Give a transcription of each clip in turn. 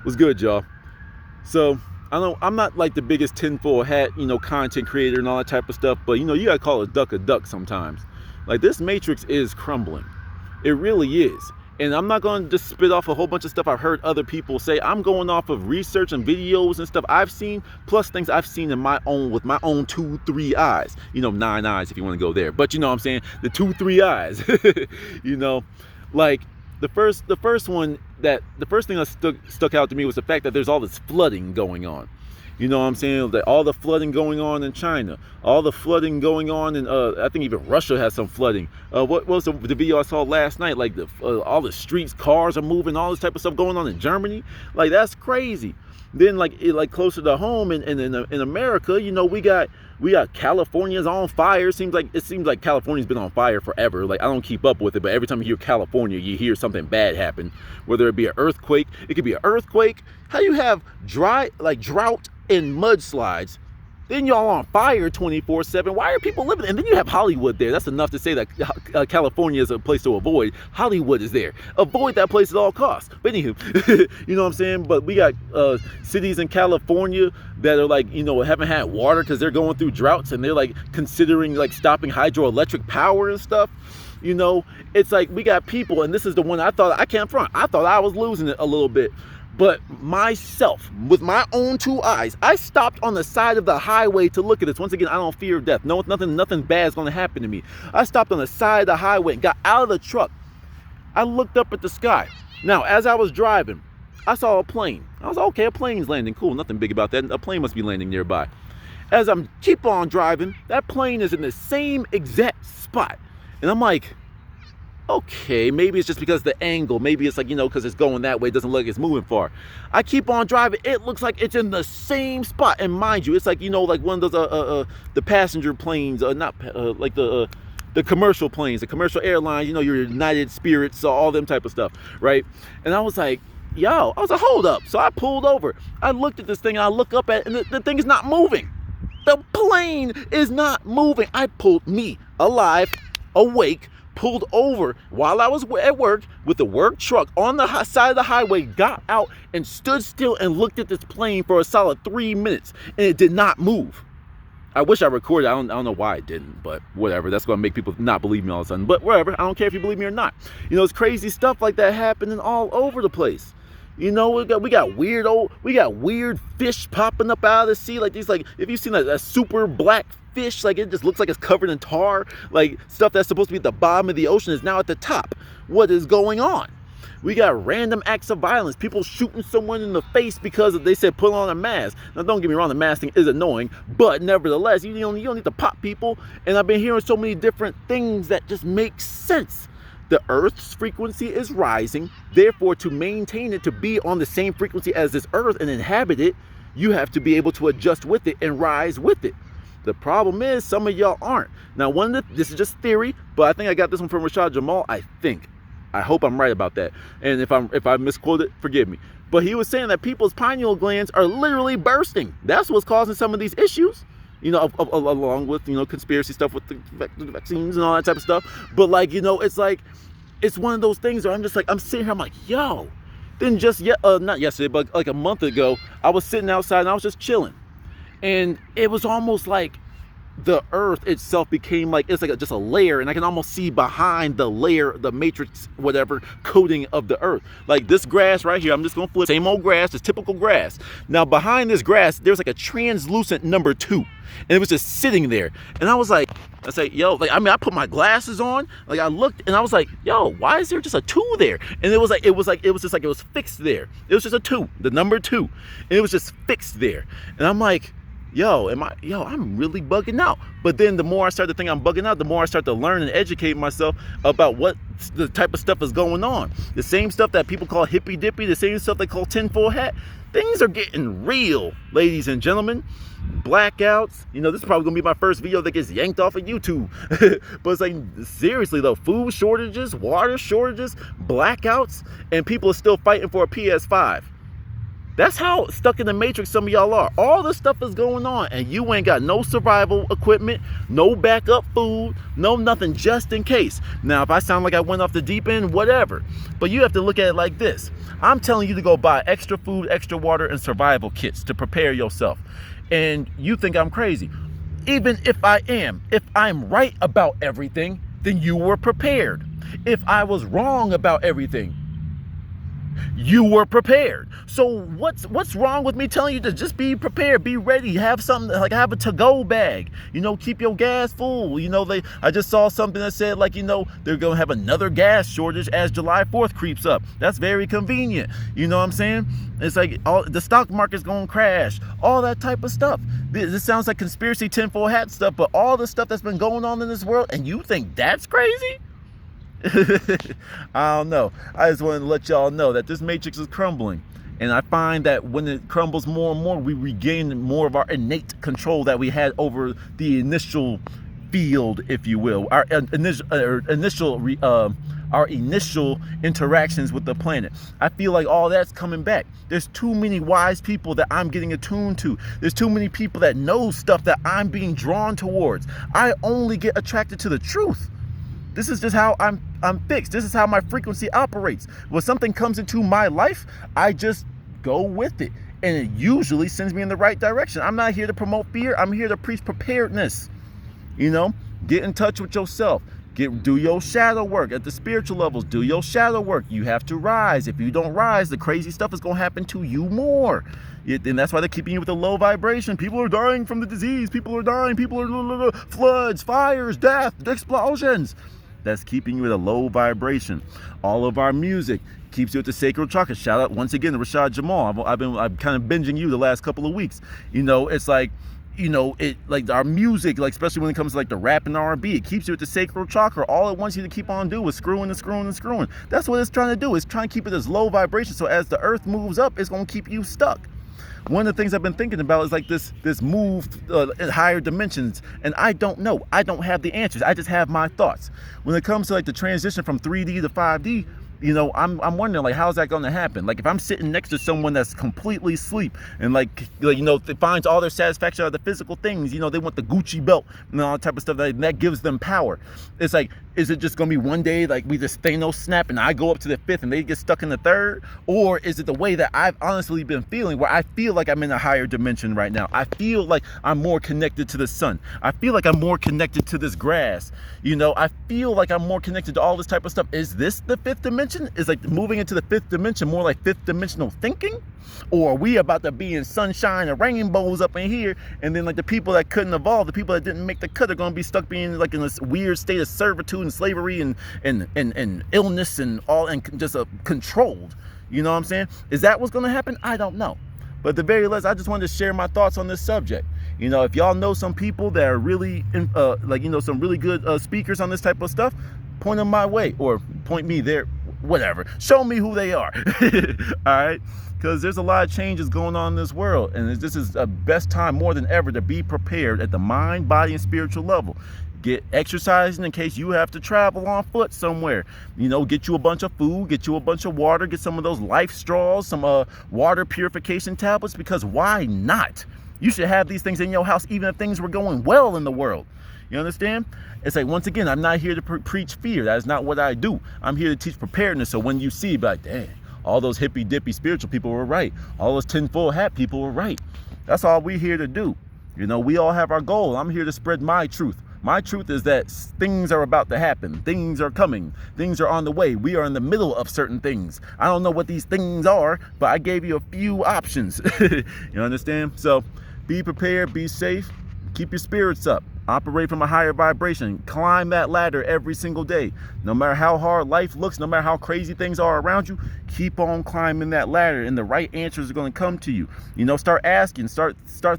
What's good, y'all? So I know I'm not like the biggest tinfoil hat, content creator and all that type of stuff, but you gotta call a duck sometimes. Like, this matrix is crumbling. It really is. And I'm not going to just spit off a whole bunch of stuff I've heard other people say. I'm going off of research and videos and stuff I've seen, plus things I've seen with my own 2-3 eyes. 9 eyes if you want to go there. But you know what I'm saying? The 2-3 eyes. Like the first thing that stuck out to me was the fact that there's all this flooding going on. You know what I'm saying? That all the flooding going on in China, all the flooding going on in, I think even Russia has some flooding. What was the video I saw last night? Like all the streets, cars are moving, all this type of stuff going on in Germany. Like, that's crazy. Then like closer to home in America, we got California's on fire. It seems like California's been on fire forever. Like, I don't keep up with it, but every time you hear California, you hear something bad happen. Whether it be an earthquake, it could be an earthquake. How you have drought and mudslides, then y'all on fire 24/7. Why are people living? And then you have Hollywood there. That's enough to say that California is a place to avoid. Hollywood is there. Avoid that place at all costs. But anywho, you know what I'm saying? But we got cities in California that are haven't had water because they're going through droughts, and they're considering stopping hydroelectric power and stuff. It's like we got people, and this is the one I can't front. I thought I was losing it a little bit. But myself, with my own 2 eyes, I stopped on the side of the highway to look at this. Once again, I don't fear death. No, nothing bad is going to happen to me. I stopped on the side of the highway and got out of the truck. I looked up at the sky. Now, as I was driving, I saw a plane. I was like, okay, a plane's landing. Cool, nothing big about that. A plane must be landing nearby. As I'm keep on driving, that plane is in the same exact spot. And I'm like, okay, maybe it's just because of the angle. Maybe it's because it's going that way, it doesn't look like it's moving far. I keep on driving. It looks like it's in the same spot. And mind you, it's like one of those the passenger planes, not like the commercial planes, the commercial airlines. Your United Spirits, all them type of stuff, right? And I was like, hold up. So I pulled over. I looked at this thing, and I look up at it, and the thing is not moving. The plane is not moving. I pulled me alive, awake, pulled over while I was at work with the work truck on the side of the highway, got out and stood still and looked at this plane for a solid 3 minutes, and it did not move. I wish I recorded. I don't know why I didn't, but whatever. That's going to make people not believe me all of a sudden. But whatever. I don't care if you believe me or not. It's crazy stuff like that happening all over the place. We got weird fish popping up out of the sea, like these, if you've seen a super black fish, it just looks like it's covered in tar, stuff that's supposed to be at the bottom of the ocean is now at the top. What is going on? We got random acts of violence, people shooting someone in the face because they said put on a mask. Now, don't get me wrong, the mask thing is annoying, but nevertheless, you don't need to pop people. And I've been hearing so many different things that just make sense. The Earth's frequency is rising. Therefore, to maintain it, to be on the same frequency as this Earth and inhabit it, you have to be able to adjust with it and rise with it. The problem is some of y'all aren't. Now, this is just theory, but I think I got this one from Rashad Jamal. I hope I'm right about that. And if I misquoted, forgive me. But he was saying that people's pineal glands are literally bursting. That's what's causing some of these issues. Along with, conspiracy stuff with the vaccines and all that type of stuff. But it's one of those things where I'm sitting here, I'm like, yo. Then not yesterday, but like a month ago, I was sitting outside and I was just chilling. And it was almost like the Earth itself became it's just a layer, and I can almost see behind the layer, the matrix, whatever, coating of the Earth. Like this grass right here, I'm just gonna flip, same old grass, just typical grass. Now behind this grass, there's a translucent number 2, and it was just sitting there. And I was like, yo, I put my glasses on, I looked, and I was like, yo, why is there just a 2 there? And it was fixed there. It was just a 2, the number 2, and it was just fixed there. And I'm like, I'm really bugging out. But then the more I start to think I'm bugging out, the more I start to learn and educate myself about what the type of stuff is going on. The same stuff that people call hippy dippy, the same stuff they call tinfoil hat. Things are getting real, ladies and gentlemen. Blackouts. This is probably gonna be my first video that gets yanked off of YouTube. But it's seriously though, food shortages, water shortages, blackouts, and people are still fighting for a PS5. That's how stuck in the matrix some of y'all are. All this stuff is going on and you ain't got no survival equipment, no backup food, no nothing, just in case. Now, if I sound like I went off the deep end, whatever. But you have to look at it like this. I'm telling you to go buy extra food, extra water, and survival kits to prepare yourself. And you think I'm crazy. Even if I'm right about everything, then you were prepared. If I was wrong about everything, you were prepared. So what's wrong with me telling you to just be prepared, be ready, have something, like have a to-go bag, keep your gas full. I just saw something that said they're gonna have another gas shortage as July 4th creeps up. That's very convenient. You know what I'm saying? It's like the stock market's gonna crash, all that type of stuff. This sounds like conspiracy tinfoil hat stuff, but all the stuff that's been going on in this world, and you think that's crazy? I don't know. I just want to let y'all know that this matrix is crumbling. And I find that when it crumbles more and more, we regain more of our innate control that we had over the initial field, if you will, our initial interactions with the planet. I feel like all that's coming back. There's too many wise people that I'm getting attuned to. There's too many people that know stuff that I'm being drawn towards. I only get attracted to the truth. This is just how I'm fixed. This is how my frequency operates. When something comes into my life, I just go with it. And it usually sends me in the right direction. I'm not here to promote fear. I'm here to preach preparedness. Get in touch with yourself. Do your shadow work at the spiritual levels. Do your shadow work. You have to rise. If you don't rise, the crazy stuff is going to happen to you more. And that's why they're keeping you with a low vibration. People are dying from the disease. People are dying. People are floods, fires, death, explosions. That's keeping you at a low vibration. All of our music keeps you at the sacral chakra. Shout out once again to Rashad Jamal. I'm kind of binging you the last couple of weeks. It's like, our music, especially when it comes to the rap and R&B, it keeps you at the sacral chakra. All it wants you to keep on doing is screwing and screwing and screwing. That's what it's trying to do. It's trying to keep it as low vibration. So as the earth moves up, it's going to keep you stuck. One of the things I've been thinking about is this move in higher dimensions, and I don't know. I don't have the answers. I just have my thoughts. When it comes to the transition from 3D to 5D, I'm wondering how's that going to happen? If I'm sitting next to someone that's completely asleep and finds all their satisfaction out of the physical things, they want the Gucci belt and all that type of stuff that gives them power. It's is it just going to be one day we just Thanos snap and I go up to the 5th and they get stuck in the 3rd? Or is it the way that I've honestly been feeling, where I feel like I'm in a higher dimension right now? I feel like I'm more connected to the sun. I feel like I'm more connected to this grass. I feel like I'm more connected to all this type of stuff. Is this the 5th dimension? Is moving into the 5th dimension more like 5th dimensional thinking? Or are we about to be in sunshine and rainbows up in here, and then the people that couldn't evolve, the people that didn't make the cut, are going to be stuck being in this weird state of servitude and slavery and illness and all, and just controlled? You know what I'm saying? Is that what's going to happen? I don't know. But at the very least, I just wanted to share my thoughts on this subject. If y'all know some people that are really some really good speakers on this type of stuff, point them my way, or point me there, whatever. Show me who they are. All right? Because there's a lot of changes going on in this world, and this is the best time more than ever to be prepared at the mind, body, and spiritual level. Get exercising in case you have to travel on foot somewhere. Get you a bunch of food, get you a bunch of water, get some of those life straws, some water purification tablets, because why not? You should have these things in your house even if things were going well in the world. You understand? It's once again, I'm not here to preach fear. That is not what I do. I'm here to teach preparedness. So when you see, dang, all those hippy dippy spiritual people were right. All those tinfoil hat people were right. That's all we're here to do. We all have our goal. I'm here to spread my truth. My truth is that things are about to happen. Things are coming. Things are on the way. We are in the middle of certain things. I don't know what these things are, but I gave you a few options. You understand? So be prepared, be safe, keep your spirits up. Operate from a higher vibration. Climb that ladder every single day. No matter how hard life looks, no matter how crazy things are around you, keep on climbing that ladder, and the right answers are going to come to you. Start asking, start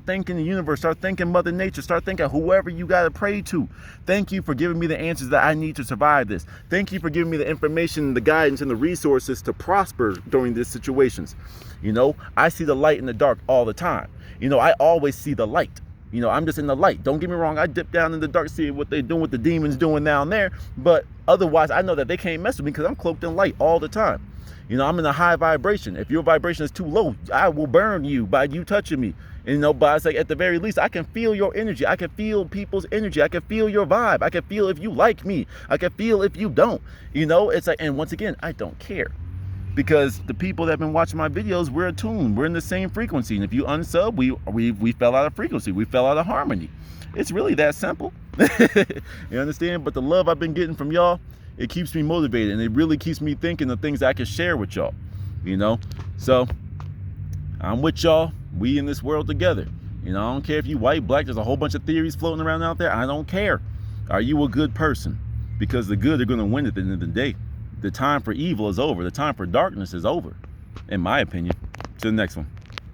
thanking the universe, start thanking Mother Nature, start thanking whoever you got to pray to. Thank you for giving me the answers that I need to survive this. Thank you for giving me the information, the guidance, and the resources to prosper during these situations. I see the light in the dark all the time. I always see the light. I'm just in the light. Don't get me wrong. I dip down in the dark, see what they're doing, what the demons doing down there. But otherwise, I know that they can't mess with me because I'm cloaked in light all the time. You know, I'm in a high vibration. If your vibration is too low, I will burn you by you touching me. And, you know, but it's like, at the very least, I can feel your energy. I can feel people's energy. I can feel your vibe. I can feel if you like me. I can feel if you don't. You know, it's like, and once again, I don't care. Because the people that have been watching my videos, we're attuned. We're in the same frequency. And if you unsub, we fell out of frequency. We fell out of harmony. It's really that simple. You understand? But the love I've been getting from y'all, it keeps me motivated. And it really keeps me thinking of things I can share with y'all. You know? So, I'm with y'all. We in this world together. You know, I don't care if you white, black. There's a whole bunch of theories floating around out there. I don't care. Are you a good person? Because the good are going to win at the end of the day. The time for evil is over. The time for darkness is over, in my opinion. To the next one.